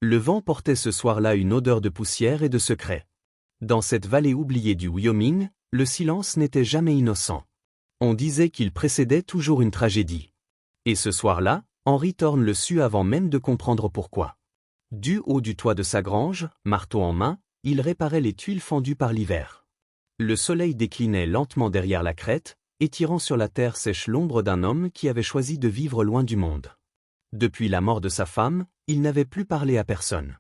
Le vent portait ce soir-là une odeur de poussière et de secret. Dans cette vallée oubliée du Wyoming, le silence n'était jamais innocent. On disait qu'il précédait toujours une tragédie. Et ce soir-là, Henry Thorne le sut avant même de comprendre pourquoi. Du haut du toit de sa grange, marteau en main, il réparait les tuiles fendues par l'hiver. Le soleil déclinait lentement derrière la crête, étirant sur la terre sèche l'ombre d'un homme qui avait choisi de vivre loin du monde. Depuis la mort de sa femme, il n'avait plus parlé à personne.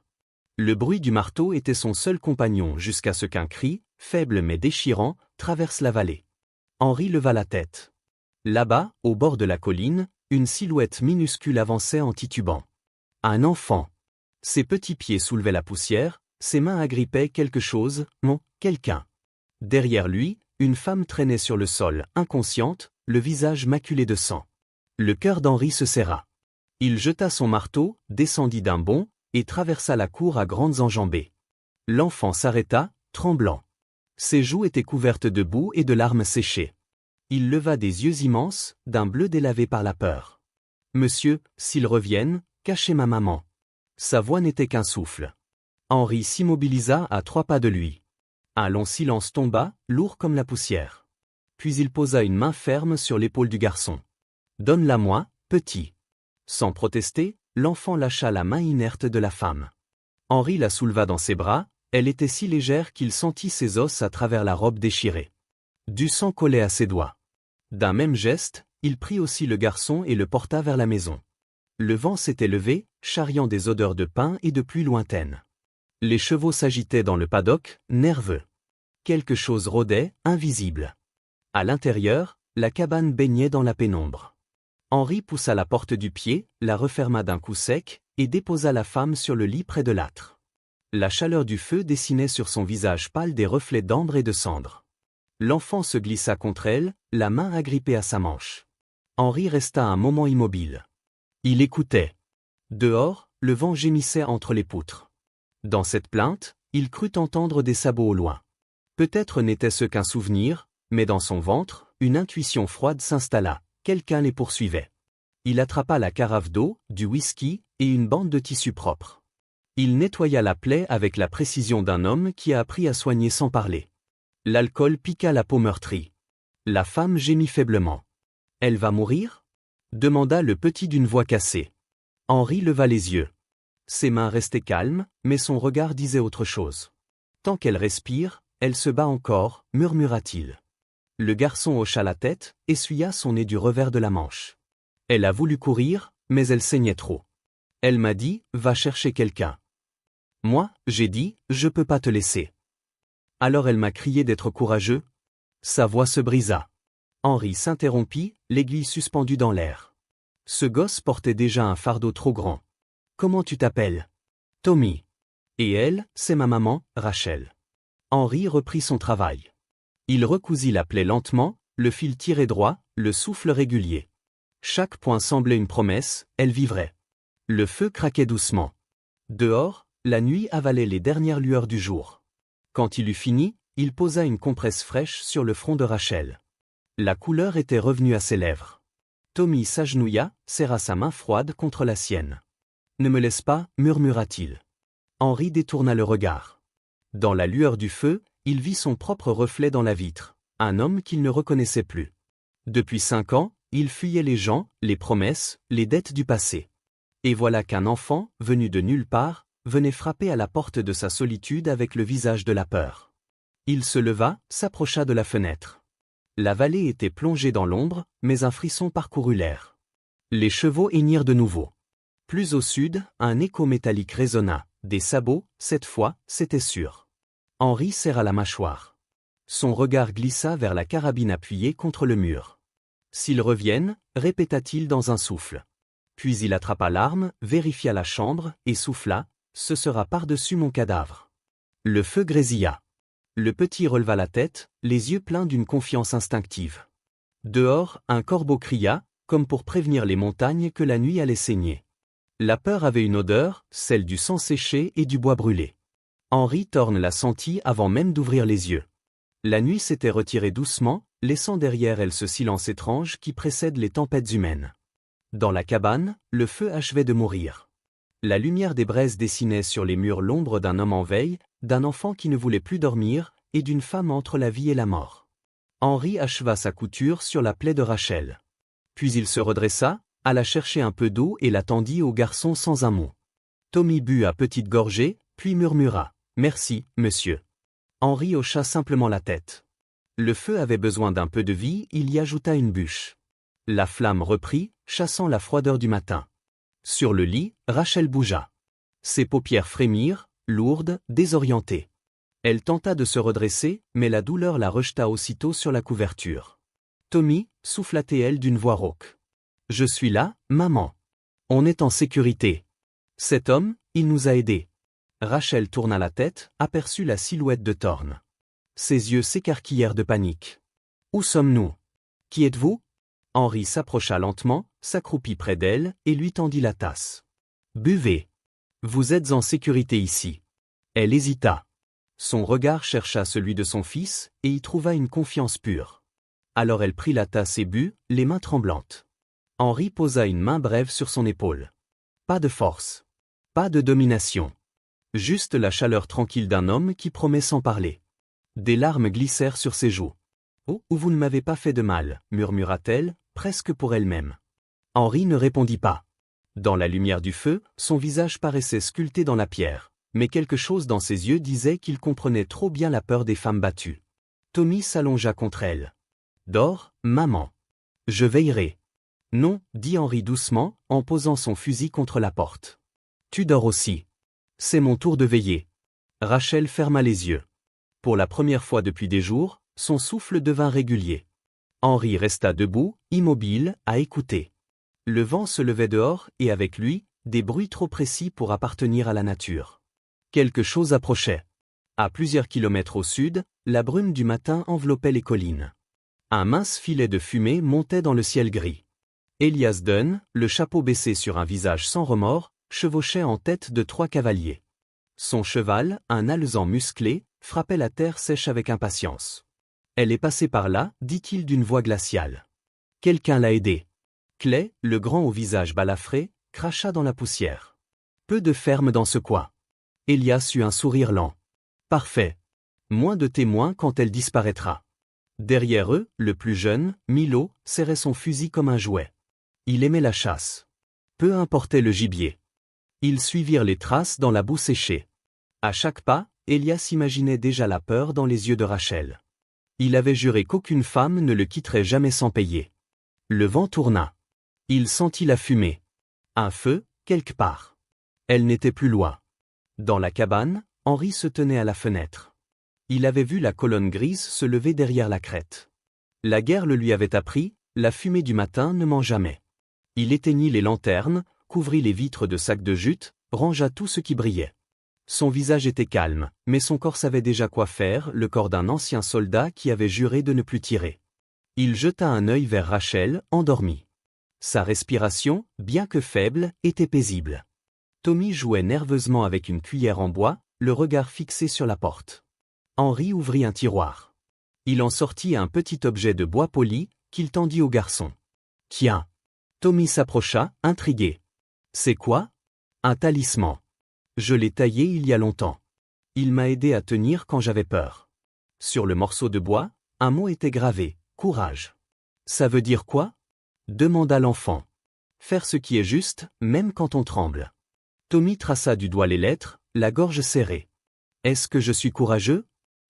Le bruit du marteau était son seul compagnon jusqu'à ce qu'un cri, faible mais déchirant, traverse la vallée. Henry leva la tête. Là-bas, au bord de la colline, une silhouette minuscule avançait en titubant. Un enfant. Ses petits pieds soulevaient la poussière, ses mains agrippaient quelque chose, non, quelqu'un. Derrière lui, une femme traînait sur le sol, inconsciente, le visage maculé de sang. Le cœur d'Henry se serra. Il jeta son marteau, descendit d'un bond, et traversa la cour à grandes enjambées. L'enfant s'arrêta, tremblant. Ses joues étaient couvertes de boue et de larmes séchées. Il leva des yeux immenses, d'un bleu délavé par la peur. « Monsieur, s'ils reviennent, cachez ma maman. » Sa voix n'était qu'un souffle. Henry s'immobilisa à 3 pas de lui. Un long silence tomba, lourd comme la poussière. Puis il posa une main ferme sur l'épaule du garçon. « Donne-la-moi, petit. » Sans protester, l'enfant lâcha la main inerte de la femme. Henry la souleva dans ses bras, elle était si légère qu'il sentit ses os à travers la robe déchirée. Du sang collait à ses doigts. D'un même geste, il prit aussi le garçon et le porta vers la maison. Le vent s'était levé, charriant des odeurs de pin et de pluie lointaine. Les chevaux s'agitaient dans le paddock, nerveux. Quelque chose rôdait, invisible. À l'intérieur, la cabane baignait dans la pénombre. Henry poussa la porte du pied, la referma d'un coup sec, et déposa la femme sur le lit près de l'âtre. La chaleur du feu dessinait sur son visage pâle des reflets d'ambre et de cendre. L'enfant se glissa contre elle, la main agrippée à sa manche. Henry resta un moment immobile. Il écoutait. Dehors, le vent gémissait entre les poutres. Dans cette plainte, il crut entendre des sabots au loin. Peut-être n'était-ce qu'un souvenir, mais dans son ventre, une intuition froide s'installa. Quelqu'un les poursuivait. Il attrapa la carafe d'eau, du whisky, et une bande de tissu propre. Il nettoya la plaie avec la précision d'un homme qui a appris à soigner sans parler. L'alcool piqua la peau meurtrie. La femme gémit faiblement. « Elle va mourir ?» demanda le petit d'une voix cassée. Henry leva les yeux. Ses mains restaient calmes, mais son regard disait autre chose. « Tant qu'elle respire, elle se bat encore, » murmura-t-il. Le garçon hocha la tête, essuya son nez du revers de la manche. Elle a voulu courir, mais elle saignait trop. Elle m'a dit, va chercher quelqu'un. Moi, j'ai dit, je peux pas te laisser. Alors elle m'a crié d'être courageux. Sa voix se brisa. Henry s'interrompit, l'aiguille suspendue dans l'air. Ce gosse portait déjà un fardeau trop grand. Comment tu t'appelles? Tommy. Et elle, c'est ma maman, Rachel. Henry reprit son travail. Il recousit la plaie lentement, le fil tiré droit, le souffle régulier. Chaque point semblait une promesse, elle vivrait. Le feu craquait doucement. Dehors, la nuit avalait les dernières lueurs du jour. Quand il eut fini, il posa une compresse fraîche sur le front de Rachel. La couleur était revenue à ses lèvres. Tommy s'agenouilla, serra sa main froide contre la sienne. « Ne me laisse pas, murmura-t-il. Henry détourna le regard. Dans la lueur du feu, il vit son propre reflet dans la vitre, un homme qu'il ne reconnaissait plus. Depuis 5 ans, il fuyait les gens, les promesses, les dettes du passé. Et voilà qu'un enfant, venu de nulle part, venait frapper à la porte de sa solitude avec le visage de la peur. Il se leva, s'approcha de la fenêtre. La vallée était plongée dans l'ombre, mais un frisson parcourut l'air. Les chevaux hennirent de nouveau. Plus au sud, un écho métallique résonna. Des sabots, cette fois, c'était sûr. Henry serra la mâchoire. Son regard glissa vers la carabine appuyée contre le mur. « S'ils reviennent, » répéta-t-il dans un souffle. Puis il attrapa l'arme, vérifia la chambre, et souffla, « Ce sera par-dessus mon cadavre. » Le feu grésilla. Le petit releva la tête, les yeux pleins d'une confiance instinctive. Dehors, un corbeau cria, comme pour prévenir les montagnes que la nuit allait saigner. La peur avait une odeur, celle du sang séché et du bois brûlé. Henry Thorne la sentit avant même d'ouvrir les yeux. La nuit s'était retirée doucement, laissant derrière elle ce silence étrange qui précède les tempêtes humaines. Dans la cabane, le feu achevait de mourir. La lumière des braises dessinait sur les murs l'ombre d'un homme en veille, d'un enfant qui ne voulait plus dormir, et d'une femme entre la vie et la mort. Henri acheva sa couture sur la plaie de Rachel. Puis il se redressa, alla chercher un peu d'eau et la tendit au garçon sans un mot. Tommy but à petites gorgées, puis murmura « Merci, monsieur ». Henri hocha simplement la tête. Le feu avait besoin d'un peu de vie, il y ajouta une bûche. La flamme reprit, chassant la froideur du matin. Sur le lit, Rachel bougea. Ses paupières frémirent, lourdes, désorientées. Elle tenta de se redresser, mais la douleur la rejeta aussitôt sur la couverture. Tommy, souffla-t-elle d'une voix rauque. « Je suis là, maman. On est en sécurité. Cet homme, il nous a aidés. » Rachel tourna la tête, aperçut la silhouette de Thorn. Ses yeux s'écarquillèrent de panique. « Où sommes-nous? Qui êtes-vous » Henri s'approcha lentement, s'accroupit près d'elle et lui tendit la tasse. « Buvez. Vous êtes en sécurité ici. » Elle hésita. Son regard chercha celui de son fils, et y trouva une confiance pure. Alors elle prit la tasse et but, les mains tremblantes. Henri posa une main brève sur son épaule. Pas de force. Pas de domination. Juste la chaleur tranquille d'un homme qui promet sans parler. Des larmes glissèrent sur ses joues. « Oh, vous ne m'avez pas fait de mal » murmura-t-elle, presque pour elle-même. Henri ne répondit pas. Dans la lumière du feu, son visage paraissait sculpté dans la pierre, mais quelque chose dans ses yeux disait qu'il comprenait trop bien la peur des femmes battues. Tommy s'allongea contre elle. « Dors, maman. Je veillerai. »« Non, » dit Henri doucement, en posant son fusil contre la porte. « Tu dors aussi. C'est mon tour de veiller. » Rachel ferma les yeux. Pour la première fois depuis des jours, son souffle devint régulier. Henri resta debout, immobile, à écouter. Le vent se levait dehors et avec lui, des bruits trop précis pour appartenir à la nature. Quelque chose approchait. À plusieurs kilomètres au sud, la brume du matin enveloppait les collines. Un mince filet de fumée montait dans le ciel gris. Elias Dunn, le chapeau baissé sur un visage sans remords, chevauchait en tête de 3 cavaliers. Son cheval, un alezan musclé, frappait la terre sèche avec impatience. « Elle est passée par là » dit-il d'une voix glaciale. « Quelqu'un l'a aidé. » Clay, le grand au visage balafré, cracha dans la poussière. Peu de ferme dans ce coin. Elias eut un sourire lent. « Parfait. Moins de témoins quand elle disparaîtra. » Derrière eux, le plus jeune, Milo, serrait son fusil comme un jouet. Il aimait la chasse. Peu importait le gibier. Ils suivirent les traces dans la boue séchée. À chaque pas, Elias imaginait déjà la peur dans les yeux de Rachel. Il avait juré qu'aucune femme ne le quitterait jamais sans payer. Le vent tourna. Il sentit la fumée. Un feu, quelque part. Elle n'était plus loin. Dans la cabane, Henri se tenait à la fenêtre. Il avait vu la colonne grise se lever derrière la crête. La guerre le lui avait appris, la fumée du matin ne ment jamais. Il éteignit les lanternes, couvrit les vitres de sacs de jute, rangea tout ce qui brillait. Son visage était calme, mais son corps savait déjà quoi faire, le corps d'un ancien soldat qui avait juré de ne plus tirer. Il jeta un œil vers Rachel, endormie. Sa respiration, bien que faible, était paisible. Tommy jouait nerveusement avec une cuillère en bois, le regard fixé sur la porte. Henri ouvrit un tiroir. Il en sortit un petit objet de bois poli, qu'il tendit au garçon. « Tiens !» Tommy s'approcha, intrigué. « C'est quoi ?»« Un talisman. Je l'ai taillé il y a longtemps. Il m'a aidé à tenir quand j'avais peur. » Sur le morceau de bois, un mot était gravé, « Courage. » « Ça veut dire quoi ?» demanda l'enfant. « Faire ce qui est juste, même quand on tremble. » Tommy traça du doigt les lettres, la gorge serrée. « Est-ce que je suis courageux ?»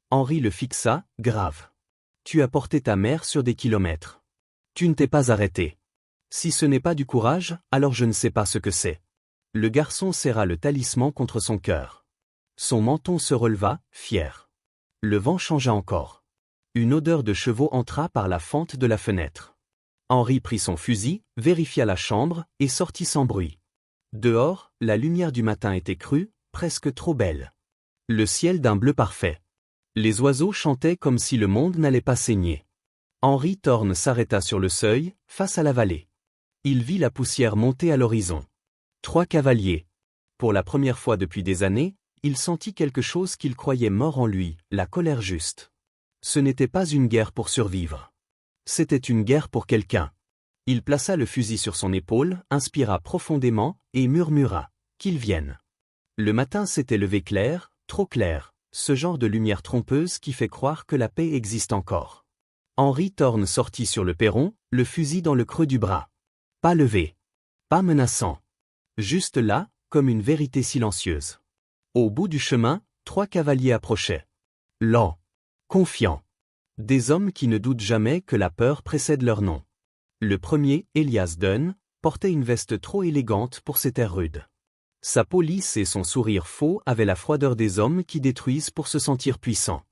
Henri le fixa, grave. « Tu as porté ta mère sur des kilomètres. Tu ne t'es pas arrêté. Si ce n'est pas du courage, alors je ne sais pas ce que c'est. » Le garçon serra le talisman contre son cœur. Son menton se releva, fier. Le vent changea encore. Une odeur de chevaux entra par la fente de la fenêtre. Henri prit son fusil, vérifia la chambre, et sortit sans bruit. Dehors, la lumière du matin était crue, presque trop belle. Le ciel d'un bleu parfait. Les oiseaux chantaient comme si le monde n'allait pas saigner. Henri Thorn s'arrêta sur le seuil, face à la vallée. Il vit la poussière monter à l'horizon. 3 cavaliers. Pour la première fois depuis des années, il sentit quelque chose qu'il croyait mort en lui, la colère juste. Ce n'était pas une guerre pour survivre. C'était une guerre pour quelqu'un. Il plaça le fusil sur son épaule, inspira profondément, et murmura. qu'ils viennent. Le matin s'était levé clair, trop clair, ce genre de lumière trompeuse qui fait croire que la paix existe encore. Henry Thorne sortit sur le perron, le fusil dans le creux du bras. Pas levé. Pas menaçant. Juste là, comme une vérité silencieuse. Au bout du chemin, 3 cavaliers approchaient. Lents. Confiants. Des hommes qui ne doutent jamais que la peur précède leur nom. Le premier, Elias Dunn, portait une veste trop élégante pour ses terres rudes. Sa peau lisse et son sourire faux avaient la froideur des hommes qui détruisent pour se sentir puissants.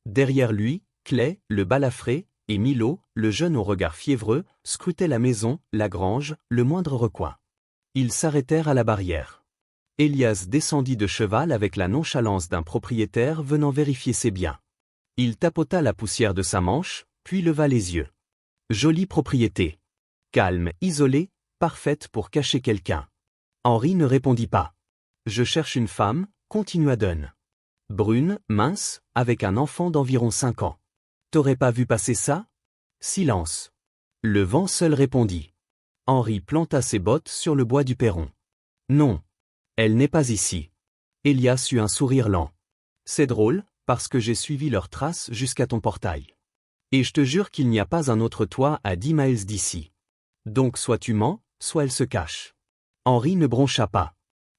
Derrière lui, Clay, le balafré, et Milo, le jeune au regard fiévreux, scrutaient la maison, la grange, le moindre recoin. Ils s'arrêtèrent à la barrière. Elias descendit de cheval avec la nonchalance d'un propriétaire venant vérifier ses biens. Il tapota la poussière de sa manche, puis leva les yeux. Jolie propriété. Calme, isolée, parfaite pour cacher quelqu'un. Henry ne répondit pas. Je cherche une femme, continua Dunn. Brune, mince, avec un enfant d'environ 5 ans. T'aurais pas vu passer ça? Silence. Le vent seul répondit. Henry planta ses bottes sur le bois du perron. Non. Elle n'est pas ici. Elias eut un sourire lent. C'est drôle, parce que j'ai suivi leurs traces jusqu'à ton portail. Et je te jure qu'il n'y a pas un autre toit à 10 miles d'ici. Donc soit tu mens, soit elle se cache. Henry ne broncha pas.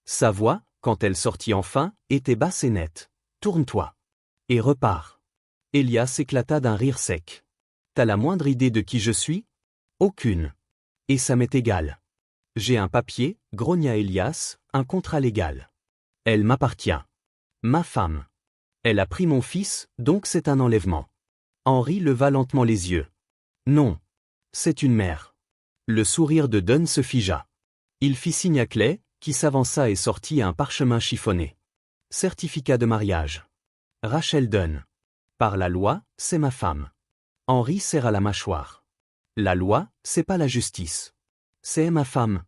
Sa voix, quand elle sortit enfin, était basse et nette. Tourne-toi. Et repars. Elias éclata d'un rire sec. T'as la moindre idée de qui je suis? Aucune. Et ça m'est égal. J'ai un papier, grogna Elias, un contrat légal. Elle m'appartient. Ma femme. Elle a pris mon fils, donc c'est un enlèvement. Henry leva lentement les yeux. Non. C'est une mère. Le sourire de Dunn se figea. Il fit signe à Clay, qui s'avança et sortit un parchemin chiffonné. Certificat de mariage. Rachel Dunn. Par la loi, c'est ma femme. Henry serra la mâchoire. La loi, c'est pas la justice. C'est ma femme.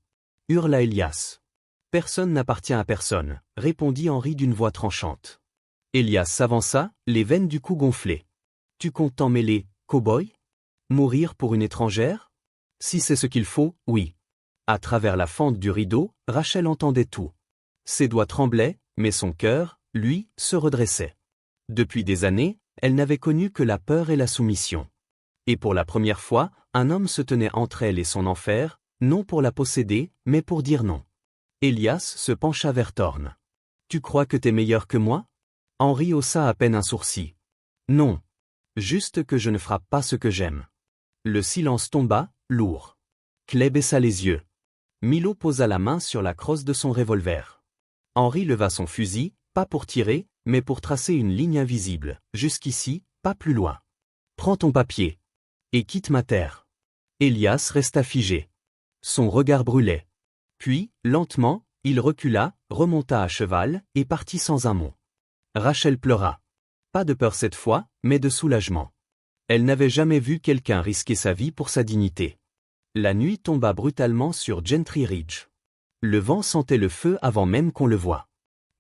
Hurla Elias. Personne n'appartient à personne, répondit Henry d'une voix tranchante. Elias s'avança, les veines du cou gonflées. Tu comptes t'en mêler, cow-boy? Mourir pour une étrangère? Si c'est ce qu'il faut, oui. À travers la fente du rideau, Rachel entendait tout. Ses doigts tremblaient, mais son cœur, lui, se redressait. Depuis des années, elle n'avait connu que la peur et la soumission. Et pour la première fois, un homme se tenait entre elle et son enfer, non pour la posséder, mais pour dire non. Elias se pencha vers Thorne. Tu crois que t'es meilleur que moi? Henry haussa à peine un sourcil. Non. Juste que je ne frappe pas ce que j'aime. Le silence tomba, lourd. Clay baissa les yeux. Milo posa la main sur la crosse de son revolver. Henry leva son fusil, pas pour tirer, mais pour tracer une ligne invisible, jusqu'ici, pas plus loin. Prends ton papier. Et quitte ma terre. Elias resta figé. Son regard brûlait. Puis, lentement, il recula, remonta à cheval, et partit sans un mot. Rachel pleura. Pas de peur cette fois, mais de soulagement. Elle n'avait jamais vu quelqu'un risquer sa vie pour sa dignité. La nuit tomba brutalement sur Gentry Ridge. Le vent sentait le feu avant même qu'on le voie.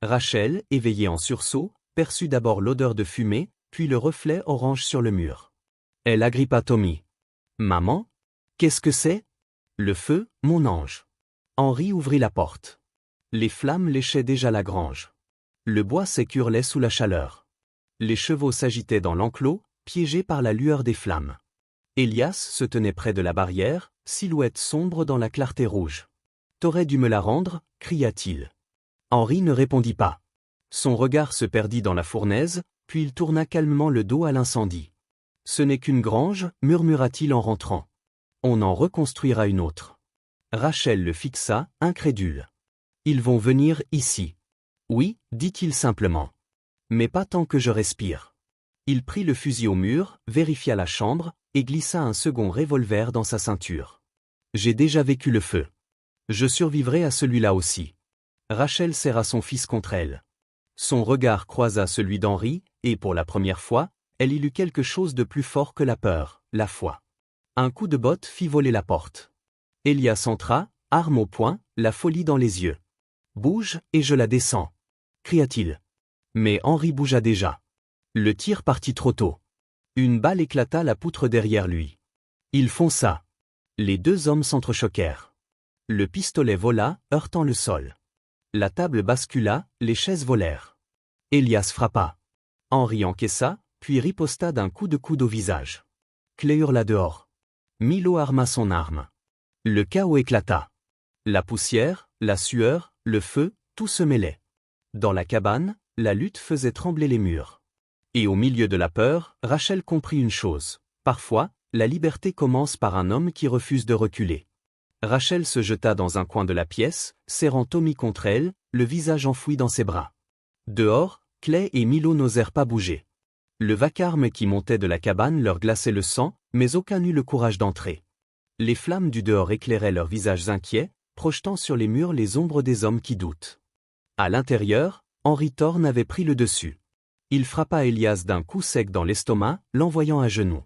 Rachel, éveillée en sursaut, perçut d'abord l'odeur de fumée, puis le reflet orange sur le mur. Elle agrippa Tommy. « Maman? Qu'est-ce que c'est? » « Le feu, mon ange. » Henry ouvrit la porte. Les flammes léchaient déjà la grange. Le bois sec hurlait sous la chaleur. Les chevaux s'agitaient dans l'enclos, piégés par la lueur des flammes. Elias se tenait près de la barrière, silhouette sombre dans la clarté rouge. « T'aurais dû me la rendre » cria-t-il. Henry ne répondit pas. Son regard se perdit dans la fournaise, puis il tourna calmement le dos à l'incendie. « Ce n'est qu'une grange » murmura-t-il en rentrant. « On en reconstruira une autre. » Rachel le fixa, incrédule. « Ils vont venir ici. »« Oui, » dit-il simplement. « Mais pas tant que je respire. » Il prit le fusil au mur, vérifia la chambre, et glissa un second revolver dans sa ceinture. « J'ai déjà vécu le feu. Je survivrai à celui-là aussi. » Rachel serra son fils contre elle. Son regard croisa celui d'Henry, et pour la première fois, elle y lut quelque chose de plus fort que la peur, la foi. Un coup de botte fit voler la porte. Elias entra, arme au poing, la folie dans les yeux. « Bouge, et je la descends » cria-t-il. Mais Henry bougea déjà. Le tir partit trop tôt. Une balle éclata la poutre derrière lui. Il fonça. Les deux hommes s'entrechoquèrent. Le pistolet vola, heurtant le sol. La table bascula, les chaises volèrent. Elias frappa. Henri encaissa, puis riposta d'un coup de coude au visage. Clé hurla dehors. Milo arma son arme. Le chaos éclata. La poussière, la sueur, le feu, tout se mêlait. Dans la cabane, la lutte faisait trembler les murs. Et au milieu de la peur, Rachel comprit une chose. Parfois, la liberté commence par un homme qui refuse de reculer. Rachel se jeta dans un coin de la pièce, serrant Tommy contre elle, le visage enfoui dans ses bras. Dehors, Clay et Milo n'osèrent pas bouger. Le vacarme qui montait de la cabane leur glaçait le sang, mais aucun n'eut le courage d'entrer. Les flammes du dehors éclairaient leurs visages inquiets, projetant sur les murs les ombres des hommes qui doutent. À l'intérieur, Henri Thorne avait pris le dessus. Il frappa Elias d'un coup sec dans l'estomac, l'envoyant à genoux.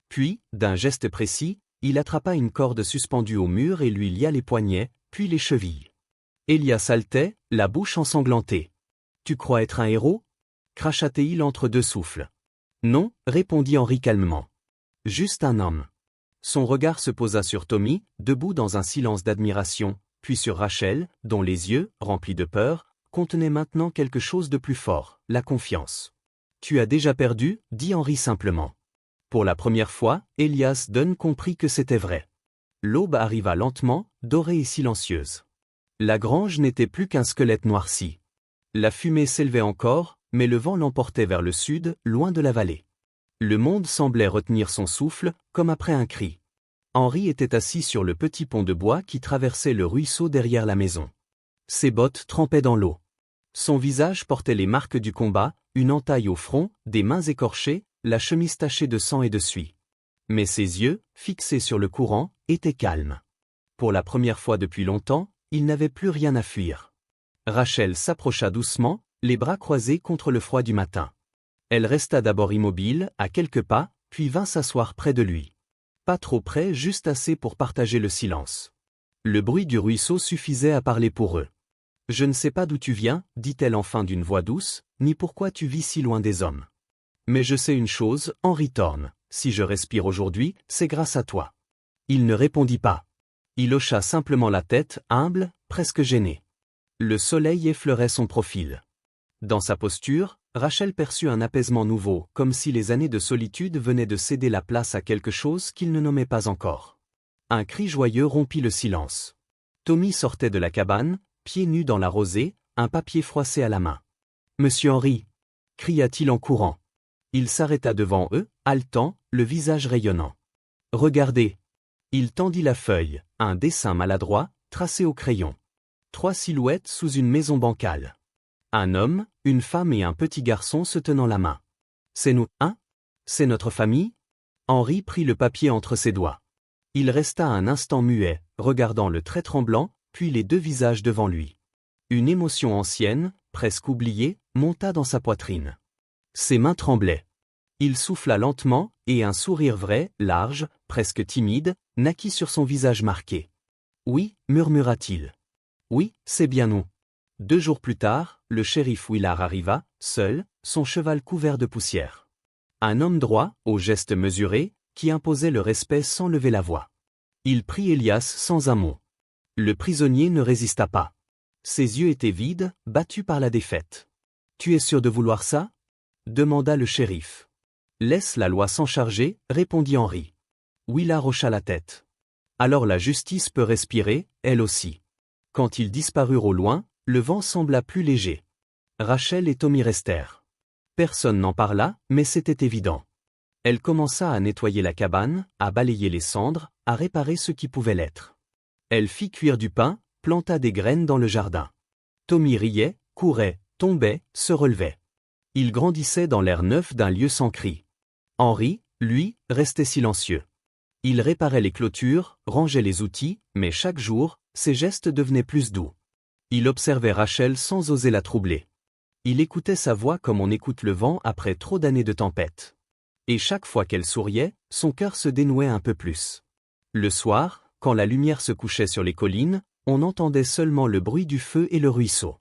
Puis, d'un geste précis, il attrapa une corde suspendue au mur et lui lia les poignets, puis les chevilles. Elias haletait, la bouche ensanglantée. « Tu crois être un héros » cracha-t-il entre deux souffles. « Non » répondit Henri calmement. « Juste un homme. » Son regard se posa sur Tommy, debout dans un silence d'admiration, puis sur Rachel, dont les yeux, remplis de peur, contenaient maintenant quelque chose de plus fort, la confiance. « Tu as déjà perdu » dit Henri simplement. Pour la première fois, Elias Dunn comprit que c'était vrai. L'aube arriva lentement, dorée et silencieuse. La grange n'était plus qu'un squelette noirci. La fumée s'élevait encore, mais le vent l'emportait vers le sud, loin de la vallée. Le monde semblait retenir son souffle, comme après un cri. Henri était assis sur le petit pont de bois qui traversait le ruisseau derrière la maison. Ses bottes trempaient dans l'eau. Son visage portait les marques du combat, une entaille au front, des mains écorchées, la chemise tachée de sang et de suie. Mais ses yeux, fixés sur le courant, étaient calmes. Pour la première fois depuis longtemps, il n'avait plus rien à fuir. Rachel s'approcha doucement, les bras croisés contre le froid du matin. Elle resta d'abord immobile, à quelques pas, puis vint s'asseoir près de lui. Pas trop près, juste assez pour partager le silence. Le bruit du ruisseau suffisait à parler pour eux. « Je ne sais pas d'où tu viens, dit-elle enfin d'une voix douce, ni pourquoi tu vis si loin des hommes. Mais je sais une chose, Henri Thorne, si je respire aujourd'hui, c'est grâce à toi. » Il ne répondit pas. Il hocha simplement la tête, humble, presque gêné. Le soleil effleurait son profil. Dans sa posture, Rachel perçut un apaisement nouveau, comme si les années de solitude venaient de céder la place à quelque chose qu'il ne nommait pas encore. Un cri joyeux rompit le silence. Tommy sortait de la cabane, pieds nus dans la rosée, un papier froissé à la main. « Monsieur Henri » cria-t-il en courant. Il s'arrêta devant eux, haletant, le visage rayonnant. « Regardez » Il tendit la feuille, un dessin maladroit, tracé au crayon. 3 silhouettes sous une maison bancale. Un homme, une femme et un petit garçon se tenant la main. « C'est nous, hein ? C'est notre famille ?» Henri prit le papier entre ses doigts. Il resta un instant muet, regardant le trait tremblant, puis les deux visages devant lui. Une émotion ancienne, presque oubliée, monta dans sa poitrine. Ses mains tremblaient. Il souffla lentement, et un sourire vrai, large, presque timide, naquit sur son visage marqué. « Oui, murmura-t-il. Oui, c'est bien nous. » 2 jours plus tard, le shérif Willard arriva, seul, son cheval couvert de poussière. Un homme droit, au geste mesuré, qui imposait le respect sans lever la voix. Il prit Elias sans un mot. Le prisonnier ne résista pas. Ses yeux étaient vides, battus par la défaite. « Tu es sûr de vouloir ça ?» demanda le shérif. « Laisse la loi s'en charger, répondit Henri. Willard hocha la tête. Alors la justice peut respirer, elle aussi. Quand ils disparurent au loin, le vent sembla plus léger. Rachel et Tommy restèrent. Personne n'en parla, mais c'était évident. Elle commença à nettoyer la cabane, à balayer les cendres, à réparer ce qui pouvait l'être. Elle fit cuire du pain, planta des graines dans le jardin. Tommy riait, courait, tombait, se relevait. Il grandissait dans l'air neuf d'un lieu sans cri. Henri, lui, restait silencieux. Il réparait les clôtures, rangeait les outils, mais chaque jour, ses gestes devenaient plus doux. Il observait Rachel sans oser la troubler. Il écoutait sa voix comme on écoute le vent après trop d'années de tempête. Et chaque fois qu'elle souriait, son cœur se dénouait un peu plus. Le soir, quand la lumière se couchait sur les collines, on entendait seulement le bruit du feu et le ruisseau.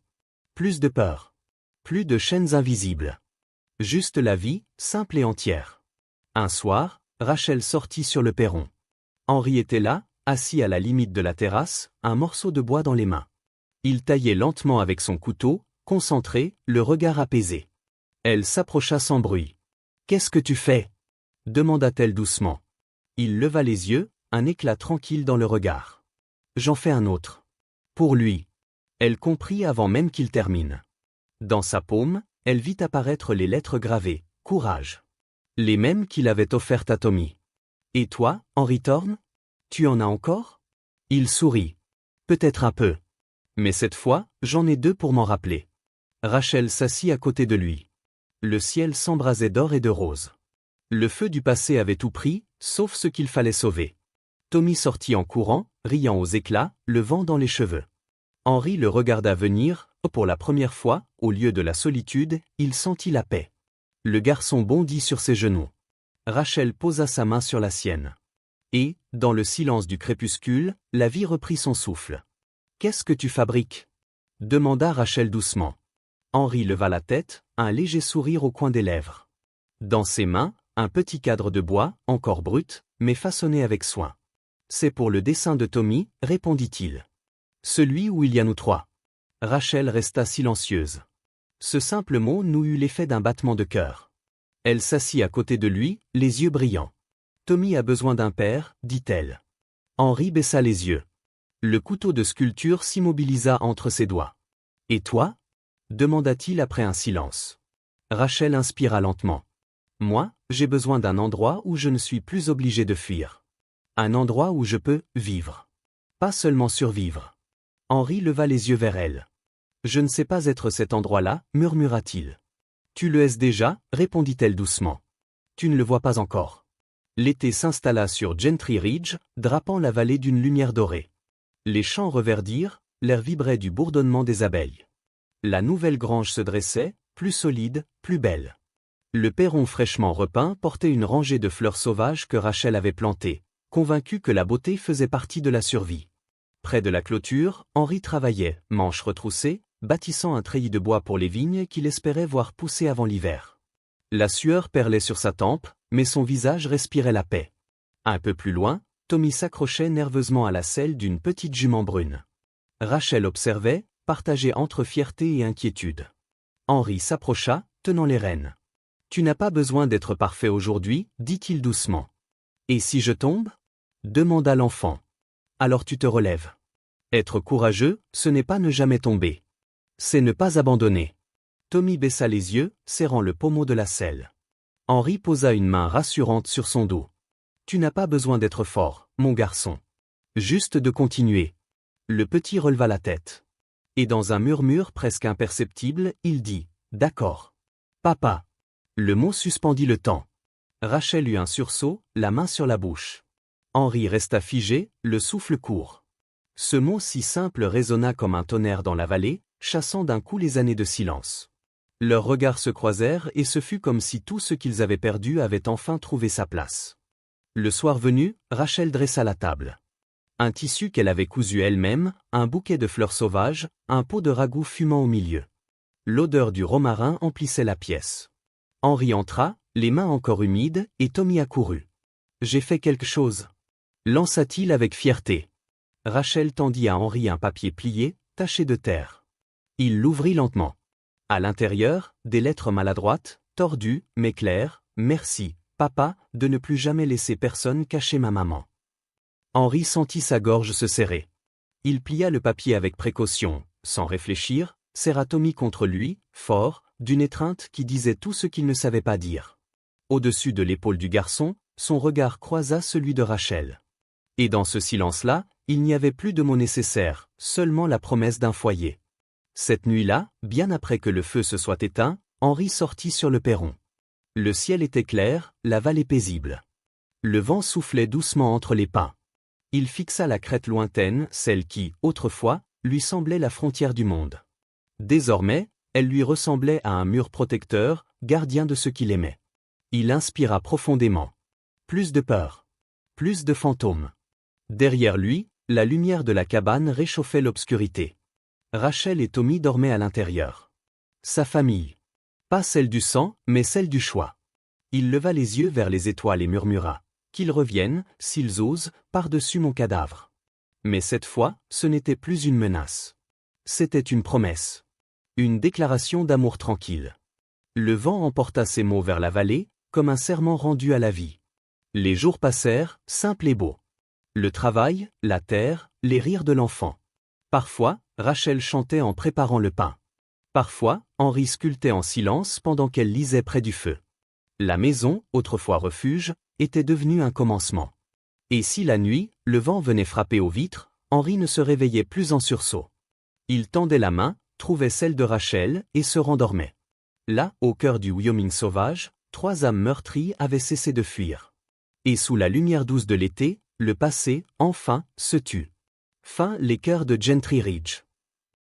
Plus de peur. Plus de chaînes invisibles. Juste la vie, simple et entière. Un soir, Rachel sortit sur le perron. Henri était là, assis à la limite de la terrasse, un morceau de bois dans les mains. Il taillait lentement avec son couteau, concentré, le regard apaisé. Elle s'approcha sans bruit. « Qu'est-ce que tu fais » demanda-t-elle doucement. Il leva les yeux, un éclat tranquille dans le regard. « J'en fais un autre. Pour lui. » Elle comprit avant même qu'il termine. Dans sa paume, elle vit apparaître les lettres gravées, « Courage ». Les mêmes qu'il avait offertes à Tommy. « Et toi, Henry Thorne ? Tu en as encore ?» Il sourit. « Peut-être un peu. Mais cette fois, j'en ai 2 pour m'en rappeler. » Rachel s'assit à côté de lui. Le ciel s'embrasait d'or et de rose. Le feu du passé avait tout pris, sauf ce qu'il fallait sauver. Tommy sortit en courant, riant aux éclats, le vent dans les cheveux. Henry le regarda venir, pour la première fois, au lieu de la solitude, il sentit la paix. Le garçon bondit sur ses genoux. Rachel posa sa main sur la sienne. Et, dans le silence du crépuscule, la vie reprit son souffle. « Qu'est-ce que tu fabriques » demanda Rachel doucement. Henry leva la tête, un léger sourire au coin des lèvres. Dans ses mains, un petit cadre de bois, encore brut, mais façonné avec soin. « C'est pour le dessin de Tommy, répondit-il. Celui où il y a nous 3. Rachel resta silencieuse. Ce simple mot nous eut l'effet d'un battement de cœur. Elle s'assit à côté de lui, les yeux brillants. « Tommy a besoin d'un père, dit-elle. » Henry baissa les yeux. Le couteau de sculpture s'immobilisa entre ses doigts. « Et toi » demanda-t-il après un silence. Rachel inspira lentement. « Moi, j'ai besoin d'un endroit où je ne suis plus obligé de fuir. Un endroit où je peux vivre. Pas seulement survivre. » Henry leva les yeux vers elle. « Je ne sais pas être cet endroit-là, murmura-t-il. »« Tu le es déjà, répondit-elle doucement. »« Tu ne le vois pas encore. » L'été s'installa sur Gentry Ridge, drapant la vallée d'une lumière dorée. Les champs reverdirent, l'air vibrait du bourdonnement des abeilles. La nouvelle grange se dressait, plus solide, plus belle. Le perron fraîchement repeint portait une rangée de fleurs sauvages que Rachel avait plantées, convaincue que la beauté faisait partie de la survie. Près de la clôture, Henry travaillait, manches retroussées, bâtissant un treillis de bois pour les vignes qu'il espérait voir pousser avant l'hiver. La sueur perlait sur sa tempe, mais son visage respirait la paix. Un peu plus loin, Tommy s'accrochait nerveusement à la selle d'une petite jument brune. Rachel observait, partagée entre fierté et inquiétude. Henry s'approcha, tenant les rênes. « Tu n'as pas besoin d'être parfait aujourd'hui, dit-il doucement. »« Et si je tombe » demanda l'enfant. « Alors tu te relèves. Être courageux, ce n'est pas ne jamais tomber. C'est ne pas abandonner. » Tommy baissa les yeux, serrant le pommeau de la selle. Henry posa une main rassurante sur son dos. « Tu n'as pas besoin d'être fort, mon garçon. Juste de continuer. » Le petit releva la tête. Et dans un murmure presque imperceptible, il dit « D'accord. Papa. » Le mot suspendit le temps. Rachel eut un sursaut, la main sur la bouche. Henry resta figé, le souffle court. Ce mot si simple résonna comme un tonnerre dans la vallée, chassant d'un coup les années de silence. Leurs regards se croisèrent et ce fut comme si tout ce qu'ils avaient perdu avait enfin trouvé sa place. Le soir venu, Rachel dressa la table. Un tissu qu'elle avait cousu elle-même, un bouquet de fleurs sauvages, un pot de ragoût fumant au milieu. L'odeur du romarin emplissait la pièce. Henry entra, les mains encore humides, et Tommy accourut. « J'ai fait quelque chose » lança-t-il avec fierté. Rachel tendit à Henry un papier plié, taché de terre. Il l'ouvrit lentement. À l'intérieur, des lettres maladroites, tordues, mais claires, « Merci, papa, de ne plus jamais laisser personne cacher ma maman. » Henry sentit sa gorge se serrer. Il plia le papier avec précaution, sans réfléchir, serra Tommy contre lui, fort, d'une étreinte qui disait tout ce qu'il ne savait pas dire. Au-dessus de l'épaule du garçon, son regard croisa celui de Rachel. Et dans ce silence-là, il n'y avait plus de mots nécessaires, seulement la promesse d'un foyer. Cette nuit-là, bien après que le feu se soit éteint, Henry sortit sur le perron. Le ciel était clair, la vallée paisible. Le vent soufflait doucement entre les pins. Il fixa la crête lointaine, celle qui, autrefois, lui semblait la frontière du monde. Désormais, elle lui ressemblait à un mur protecteur, gardien de ce qu'il aimait. Il inspira profondément. Plus de peur. Plus de fantômes. Derrière lui, la lumière de la cabane réchauffait l'obscurité. Rachel et Tommy dormaient à l'intérieur. Sa famille. Pas celle du sang, mais celle du choix. Il leva les yeux vers les étoiles et murmura. Qu'ils reviennent, s'ils osent, par-dessus mon cadavre. Mais cette fois, ce n'était plus une menace. c'était une promesse. Une déclaration d'amour tranquille. Le vent emporta ces mots vers la vallée, comme un serment rendu à la vie. Les jours passèrent, simples et beaux. Le travail, la terre, les rires de l'enfant. Parfois, Rachel chantait en préparant le pain. Parfois, Henri sculptait en silence pendant qu'elle lisait près du feu. La maison, autrefois refuge, était devenue un commencement. Et si la nuit, le vent venait frapper aux vitres, Henri ne se réveillait plus en sursaut. Il tendait la main, trouvait celle de Rachel et se rendormait. Là, au cœur du Wyoming sauvage, 3 âmes meurtries avaient cessé de fuir. Et sous la lumière douce de l'été, le passé, enfin, se tut. Fin les cœurs de Gentry Ridge.